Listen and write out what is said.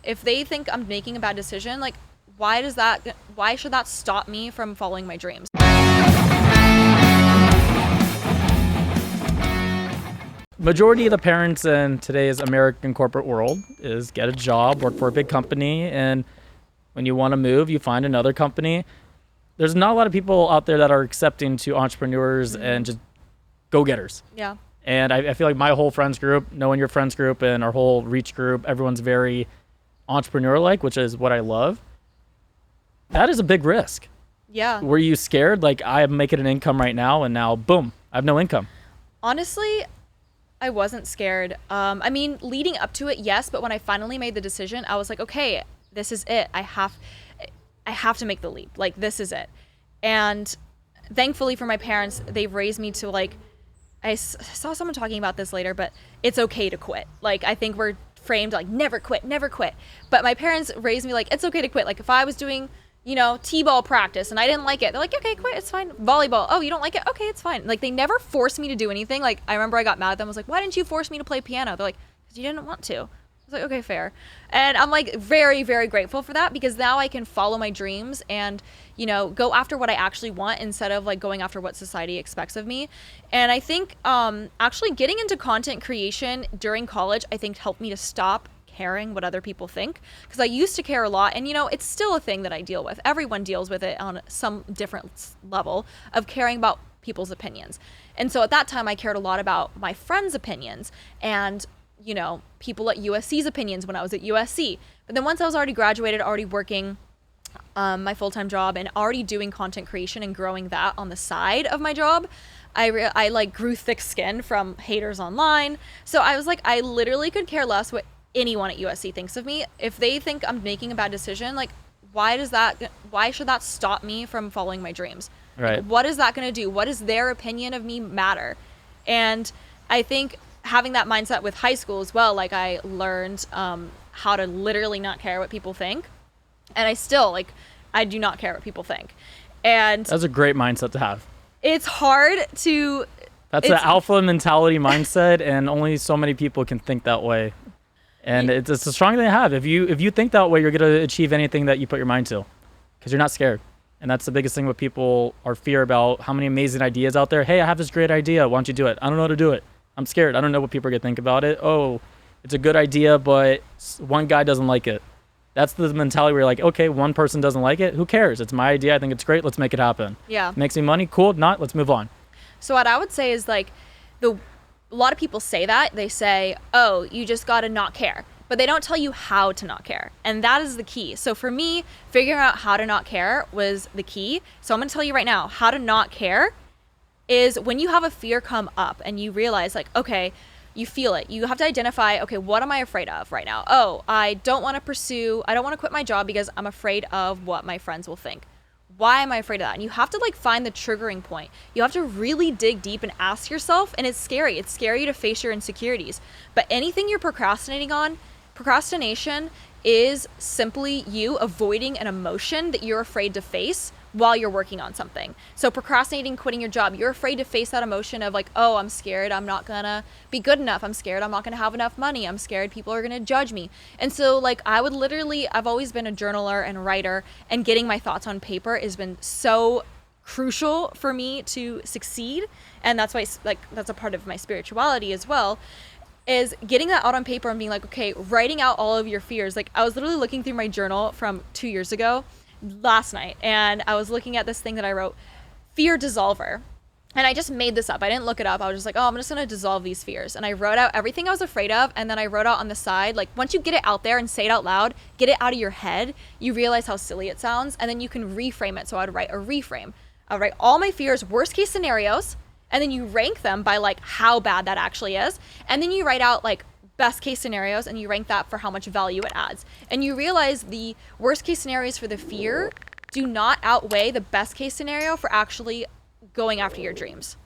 If they think I'm making a bad decision, like, why should that stop me from following my dreams? Majority of the parents in today's American corporate world is get a job, work for a big company, and when you want to move, you find another company. There's not a lot of people out there that are accepting to entrepreneurs and just go-getters. Yeah. And I feel like my whole friends group, knowing your friends group and our whole reach group, everyone's very entrepreneur-like, which is what I love. That is a big risk. Yeah. Were you scared? Like, I'm making an income right now, and now, boom, I have no income. Honestly, I wasn't scared. I mean, leading up to it, yes, but when I finally made the decision, I was like, okay, this is it. I have to make the leap. Like, this is it. And thankfully for my parents, they've raised me to, like, I saw someone talking about this later, but it's okay to quit. Like, I think we're framed like never quit. But my parents raised me like, it's okay to quit. Like, if I was doing, t-ball practice and I didn't like it, they're like, okay, quit, it's fine. Volleyball, oh, you don't like it? Okay, it's fine. Like, they never forced me to do anything. Like, I remember I got mad at them. I was like, why didn't you force me to play piano? They're like, because you didn't want to. I was like, okay, fair. And I'm like very, very grateful for that, because now I can follow my dreams and, go after what I actually want instead of like going after what society expects of me. And I think actually getting into content creation during college, I think helped me to stop caring what other people think, because I used to care a lot, and it's still a thing that I deal with. Everyone deals with it on some different level of caring about people's opinions. And so at that time I cared a lot about my friends' opinions and people at USC's opinions when I was at USC. But then once I was already graduated, already working my full-time job and already doing content creation and growing that on the side of my job, I like grew thick skin from haters online. So I was like, I literally could care less what anyone at USC thinks of me. If they think I'm making a bad decision, like, why should that stop me from following my dreams? Right. Like, what is that going to do? What does their opinion of me matter? And I think having that mindset with high school as well, like, I learned how to literally not care what people think. And I still, like, I do not care what people think. And that's a great mindset to have. It's hard to... That's an alpha mentality mindset, and only so many people can think that way. And it's a strong thing to have. If you think that way, you're going to achieve anything that you put your mind to, because you're not scared. And that's the biggest thing what people are fear about. How many amazing ideas out there. Hey, I have this great idea. Why don't you do it? I don't know how to do it. I'm scared. I don't know what people are going to think about it. Oh, it's a good idea, but one guy doesn't like it. That's the mentality where you're like, okay, one person doesn't like it. Who cares? It's my idea. I think it's great. Let's make it happen. Yeah. Makes me money. Cool. Not. Let's move on. So what I would say is, like, a lot of people say that. They say, oh, you just got to not care. But they don't tell you how to not care. And that is the key. So for me, figuring out how to not care was the key. So I'm going to tell you right now, how to not care is when you have a fear come up and you realize, like, okay, you feel it. You have to identify, okay, what am I afraid of right now? Oh, I don't want to quit my job because I'm afraid of what my friends will think. Why am I afraid of that? And you have to, like, find the triggering point. You have to really dig deep and ask yourself, and it's scary. It's scary to face your insecurities. But anything you're procrastinating on, procrastination is simply you avoiding an emotion that you're afraid to face while you're working on something. So procrastinating quitting your job, you're afraid to face that emotion of, like, oh, I'm scared I'm not gonna be good enough. I'm scared I'm not gonna have enough money. I'm scared people are gonna judge me. And so, like, I've always been a journaler and writer, and getting my thoughts on paper has been so crucial for me to succeed. And that's why, like, that's a part of my spirituality as well, is getting that out on paper and being like, okay, writing out all of your fears. Like, I was literally looking through my journal from 2 years ago last night, and I was looking at this thing that I wrote, fear dissolver. And I just made this up. I didn't look it up. I was just like, oh, I'm just going to dissolve these fears. And I wrote out everything I was afraid of. And then I wrote out on the side, like, once you get it out there and say it out loud, get it out of your head, you realize how silly it sounds. And then you can reframe it. So I'd write a reframe. I'd write all my fears, worst case scenarios. And then you rank them by, like, how bad that actually is. And then you write out, like, best case scenarios, and you rank that for how much value it adds. And you realize the worst case scenarios for the fear do not outweigh the best case scenario for actually going after your dreams.